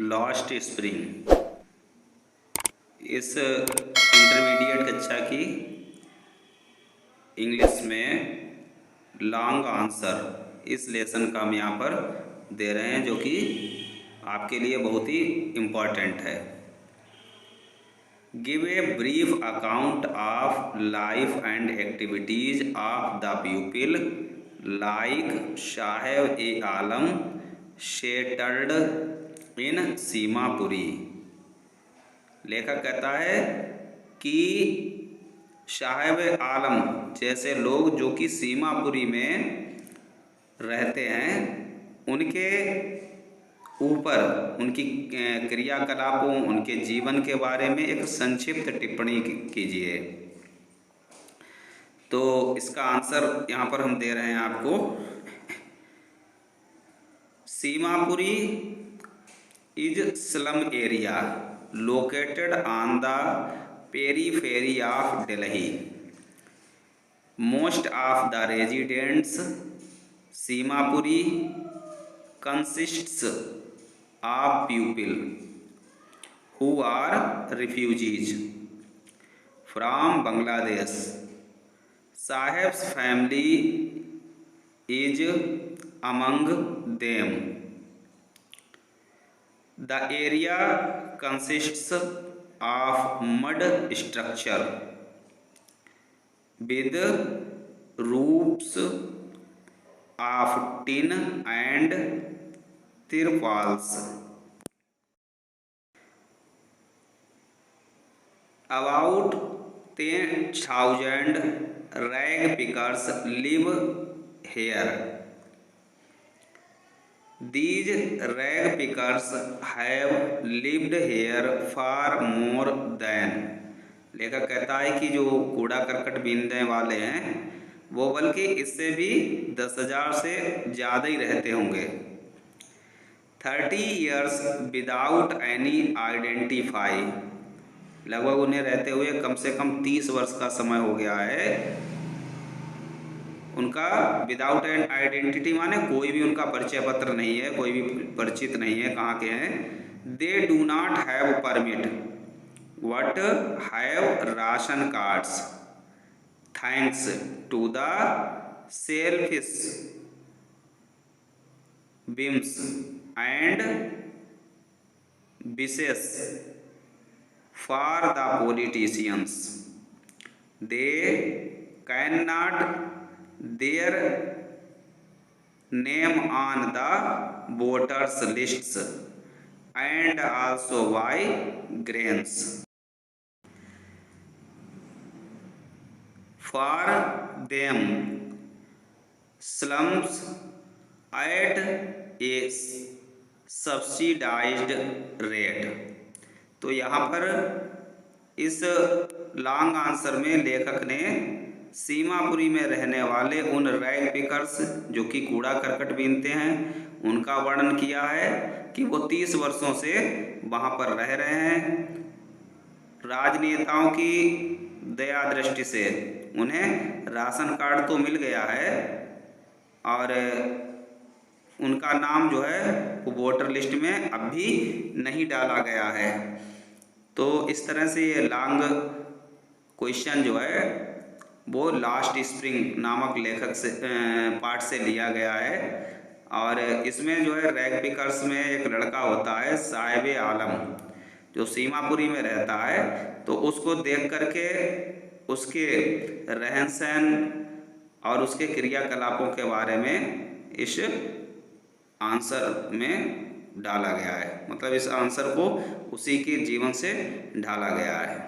Lost spring. इस intermediate कक्षा की इंग्लिश में लॉन्ग आंसर इस लेसन का हम यहाँ पर दे रहे हैं, जो कि आपके लिए बहुत ही इम्पोर्टेंट है। Give a brief account of life and activities of the pupil like Saheb e Alam settled in Seemapuri. लेखक कहता है कि साहेब आलम जैसे लोग जो कि सीमापुरी में रहते हैं, उनके ऊपर उनकी क्रियाकलापों, उनके जीवन के बारे में एक संक्षिप्त टिप्पणी कीजिए। तो इसका आंसर यहाँ पर हम दे रहे हैं आपको। Seemapuri is slum area located on the periphery of Delhi. Most of the residents Simapuri consists of people who are refugees from Bangladesh. Saheb's family is among them. The area consists of mud structure with roofs of tin and tirpals. About 10,000 rag pickers live here. These rag pickers have lived here far more than। लेखक कहता है कि जो कूड़ा करकट बीनने वाले हैं वो बल्कि इससे भी 10,000 से ज़्यादा ही रहते होंगे। 30 years without any identify। लगभग उन्हें रहते हुए कम से कम 30 वर्ष का समय हो गया है। उनका विदाउट एन आइडेंटिटी माने कोई भी उनका परिचय पत्र नहीं है, कोई भी परिचित नहीं है कहाँ के हैं। They do not have permit what have ration cards thanks to the selfish whims and wishes for the politicians. They can not their name on the voters lists and also buy grains. For them slums at a subsidized rate। तो यहाँ पर इस long answer में लेखक ने सीमापुरी में रहने वाले उन रैग पिकर्स जो कि कूड़ा करकट बीनते हैं उनका वर्णन किया है कि वो 30 वर्षों से वहाँ पर रह रहे हैं। राजनेताओं की दया दृष्टि से उन्हें राशन कार्ड तो मिल गया है और उनका नाम जो है वो वोटर लिस्ट में अब भी नहीं डाला गया है। तो इस तरह से ये लॉन्ग क्वेश्चन जो है वो लास्ट स्प्रिंग नामक लेखक से पाठ से लिया गया है। और इसमें जो है रैग पिकर्स में एक लड़का होता है साहिब आलम जो सीमापुरी में रहता है, तो उसको देख करके उसके रहन सहन और उसके क्रियाकलापों के बारे में इस आंसर में डाला गया है। मतलब इस आंसर को उसी के जीवन से ढाला गया है।